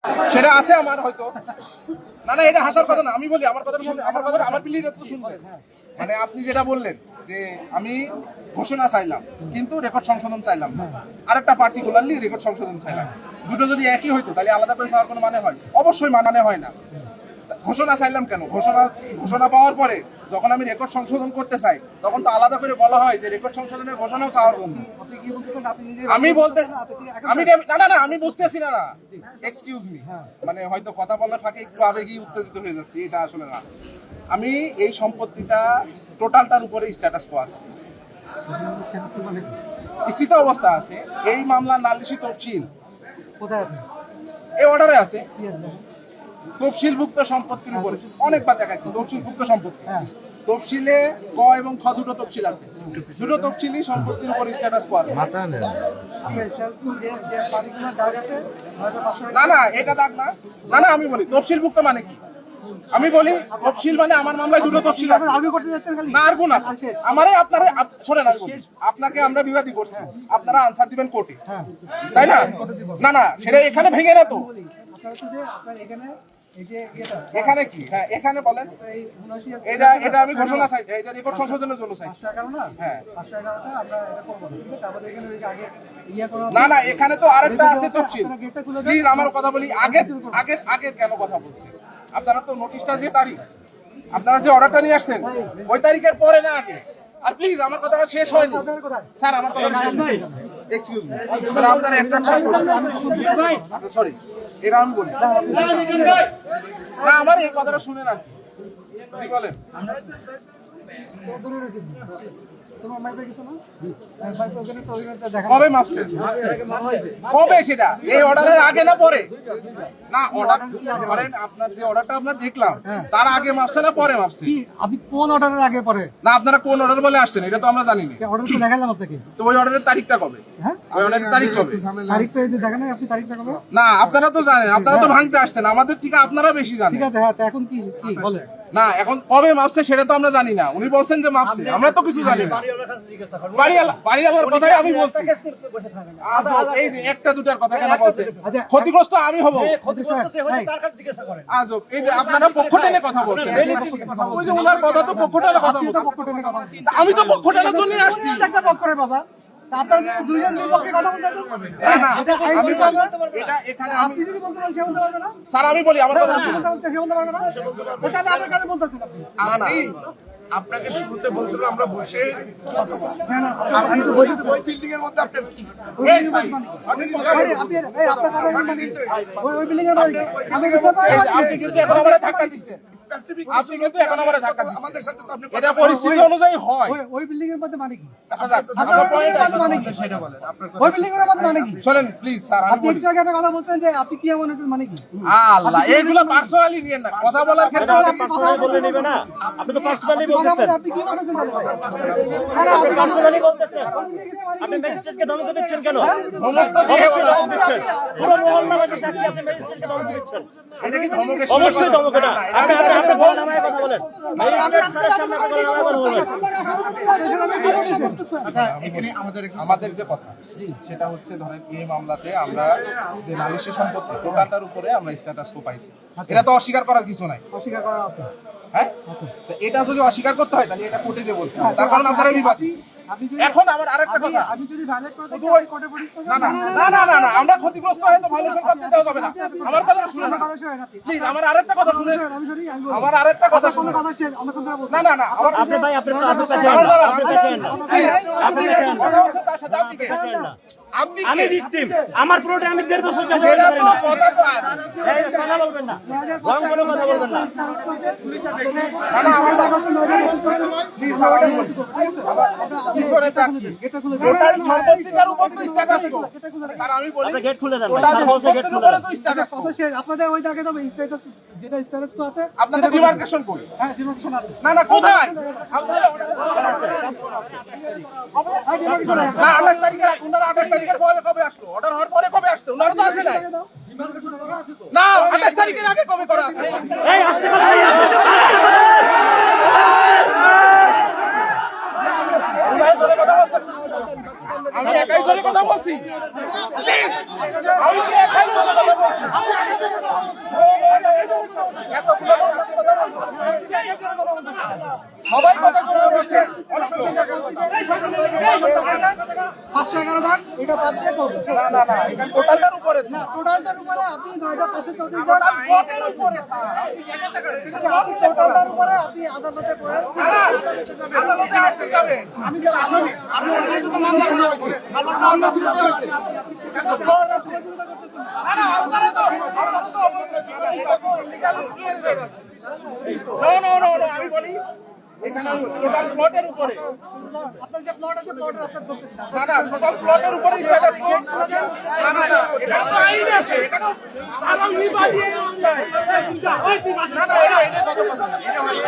সেটা আছে আমার হয়তো। না না, এটা হাসার কথা না। আমি বলি আমার কথাটা শুনবে, আমার প্লিজ একটু শুনবেন। মানে আপনি যেটা বললেন যে আমি ঘোষণা চাইলাম কিন্তু রেকর্ড সংশোধন চাইলাম না, আরেকটা পার্টিকুলারলি রেকর্ড সংশোধন চাইলাম, দুটো যদি একই হইতো তাহলে আলাদা করে চাওয়ার কোনো মানে হয়? অবশ্যই মানে হয় না। ঘোষণা চাইলাম কেন? ঘোষণা পাওয়ার পরে যখন আমি রেকর্ড সংশোধন করতে চাই তখন তো আলাদা করে বলা হয় যে রেকর্ড সংশোধনের ঘোষণাও চাওয়ার জন্য। আমি বুঝতেছি না। এক্সকিউজ মি, মানে হয়তো কথা বলার ফাঁকে একটু আবেগী উত্তেজিত হয়ে যাচ্ছে, এটা আসলে না। আমি এই সম্পত্তিটা টোটালটার উপরে স্ট্যাটাস কো আছে, স্থিত অবস্থা আছে। এই মামলার নালিশি তফসিল কোথায় আছে? এই অর্ডারে আছে। তফসিলভুক্ত সম্পত্তির উপরে অনেকবার দেখাইছে তফসিলভুক্ত সম্পত্তি। তফসিলে ক এবং খ দুটো তফসিল আছে, দুটো তফসিলই সম্পত্তির উপর স্ট্যাটাস কো আছে। না না, এটা দাগ না। না না, আমি বলি তফসিলভুক্ত মানে কি? আমি বলি তফসিল মানে আমার মামলায় দুটো তফসিল আছে। না আরবো না, আমারে আপনারা শোনেন, আমি বলি আপনাকে আমরা বিবাদী করছি, আপনারা আনসার দিবেন কোর্টে, তাই না? না না, সেটা এখানে ভেঙে না তো। এখানে কি? হ্যাঁ এখানে বলেন। এটা আমি ঘোষণা চাই, এটা রেকর্ড সংশোধনের জন্য চাই। হ্যাঁ না না, এখানে তো আরেকটা আছে তফসিল। প্লিজ আমার কথা বলি, আগে কেন কথা বলছি? আপনারা তো নোটিশটা যে তারিখ, আপনারা যে অর্ডারটা নিয়ে আসছেন ওই তারিখের পরে না আগে। আর প্লিজ আমার কথাটা শেষ হয়নি স্যার, আমার কথাটা শেষ হয়নি। এক্সকিউজ মি, মানে আপনারা একটা আচ্ছা সরি, এটা আমি বলি না, আমার এই কথাটা শুনে না। জি বলেন। কবে মাপছে? কবে সেটা? এই অর্ডারের আগে না পরে? না অর্ডার ধরেন আপনার যে অর্ডারটা আমরা দেখলাম তার আগে মাপছে না পরে মাপছে? আপনি কোন অর্ডারের আগে পরে? না আপনারা কোন অর্ডার বলে আসছেন এটা তো আমরা জানি না। অর্ডার তো দেখালাম আপনাকে। তো ওই অর্ডারের তারিখটা কবে? হ্যাঁ ওই অর্ডারের তারিখ কবে? তারিখটা এই যে দেখেন, আপনি তারিখটা কবে? না আপনারা তো জানেন, আপনারা তো ভাঙতে আসছেন, আমাদের থেকে আপনারা বেশি জানেন। ঠিক আছে, হ্যাঁ তো এখন কি বলে? না এখন কবে মাপছে সেটা তো আমরা জানি না। উনি বলছেন যে মাপছে, আমরা তো কিছু জানি না। বাড়িওয়ালার কথাই আমি বলছি। এই যে একটা দুটার কথা কেন বলছে? ক্ষতিগ্রস্ত আমি হব। আজব, এই যে আপনারা পক্ষ টেনে কথা বলছেন। ওই যে ওনার কথা তো পক্ষ টেনে কথা বলছেন, আমি তো পক্ষ টেনে জন্য আসছি। একটা পক্ষ করে বাবা, আপনারা যদি দুইজন দুই পক্ষে কথা বলতেছেন, এটা এখানে আপনি যদি বলতে পারেন সে বলতে পারবে না। স্যার আমি বলি আমার কথা সে বলতে পারবে না, তাহলে আপনার কাছে বলতেছেন আপনি। না আপনাকে শুরুতে বলছিলাম আমরা বসে কথা বলবো। আপনি তো ওই বিল্ডিং এর মধ্যে আপনার কি আপনি কিন্তু এখন আমারে ধাক্কা দিচ্ছেন, আপনি কিন্তু এখন আমারে ধাক্কা দিচ্ছেন। আমাদের সাথে তো আপনি এটা পরিস্থিতি অনুযায়ী হয়। ওই বিল্ডিং এর মধ্যে মানে কি? আচ্ছা যাক, আমার পয়েন্ট মানে কি সেটা বলেন। ওই বিল্ডিং এর মধ্যে মানে কি? শুনেন প্লিজ স্যার, আমি আপনি একটু আগে একটা কথা বলছেন যে আপনি কি এমন হয়েছেন মানে কি? আল্লাহ এইগুলা পার্সোনালি নিয়েন না, কথা বলার ক্ষেত্রে পার্সোনালি বলে নেবে না। আপনি তো পার্সোনালি বলতেছেন। আপনি কি বলেছেন তাহলে? আপনি পার্সোনালি বলতেছেন। আপনি ম্যাজিস্ট্রেটকে ধমক দিচ্ছেন কেন? অবশ্যই ধমক দিচ্ছেন। পুরো মহল্লাবাসী সাক্ষী, আপনি ম্যাজিস্ট্রেটকে ধমক দিচ্ছেন। এটা কি ধমকের? অবশ্যই ধমক এটা। আপনি বলেন নামায় কথা বলেন। ম্যাজিস্ট্রেট স্যারের সামনে কথা বলেন, নামায় কথা বলেন। এখানে আমাদের যে কথা সেটা হচ্ছে ধরেন এই মামলাতে আমরা যে নালিশি সম্পত্তি টোটালটার উপরে আমরা স্ট্যাটাস কো পাইছি, এটা তো অস্বীকার করার কিছু নাই। অস্বীকার করা আছে। হ্যাঁ তো এটা যদি অস্বীকার করতে হয় তাহলে এটা কোর্টে যে বলতে হবে, তার কারণ আপনারা বিবাদী। এখন আমার আরেকটা কথা, আমি যদি ভায়োলেট করে থাকি কোর্টে পুলিশ করবে না না না না না না আমরা ক্ষতিগ্রস্ত হয়ে তো ভায়োলেশন করতে দেওয়া যাবে না। আমার কথা শুনুন প্লিজ, আমার আরেকটা কথা শুনুন, আমার আরেকটা কথা শুনুন। না না না আপনি ভাই আপনি পেছেন কথা হচ্ছে তার সাথে আপনি কে? আপনি আমি ভিকটিম, আমার পুরোটা আমি 1.5 বছর কাজ এটা করি তো না। কথা তো আছে। এই কথা বলবেন না, রং করে কথা বলবেন না। না না আমার কথা প্লিজ স্যার আমি বলি পিছনে তাকি টোটাল সম্পত্তিটার উপর তো স্ট্যাটাস কো। স্যার আমি বলি আপনি গেট খুলে দেন, টোটাল সহজে গেট সম্পত্তির খুলে উপরে দেন। তো স্ট্যাটাস কো। আপনাদের ওই জায়গায় তো স্ট্যাটাস, যেটা স্ট্যাটাস কো আছে আপনাদের ডিমার্কেশন কই? হ্যাঁ ডিমার্কেশন আছে। না না কোথায়? আপনারা না 28 তারিখে ওনারা 28 তারিখের পরে কবে আসলো? অর্ডার হওয়ার পরে কবে আসছে? ওনারা তো আসে নাই না। 28 তারিখের আগে কবে করা আছে? এই আস্তে কথা বলেন, ওনারা জোরে কথা বলছেন, আমি একাই জোরে কথা বলছি। প্লিজ আমি কি একাই জোরে কথা বলছি? না না এখানে টোটালটার উপরে না টোটালটার উপরে আপনি 9534 টোটাল প্লটের উপরে স্যার আপনি জায়গাটা আপনি টোটালটার উপরে আপনি আদালতে করে আদালতে আপনি যাবেন আমি যে আসলে আমি অলরেডি তো মামলা করা হয়েছে আমার মামলা শুনতে হয়েছে কেন আপনারা সহযোগিতা করতেছেন না না আপনারা তো এটা তো ইলিগাল ইনফ্লুয়েন্স হয়ে যাচ্ছে নো আমি বলি এখানে টোটাল প্লটের উপরে আপনার যে প্লট আছে প্লটের আপনার ধরতেছেন না না টোটাল প্লটের উপরে স্ট্যাটাস কো না না না এখানে তো আইন আছে এখানে সালাম বিবাদী অনলাইন না না এটা কত কথা এটা হয়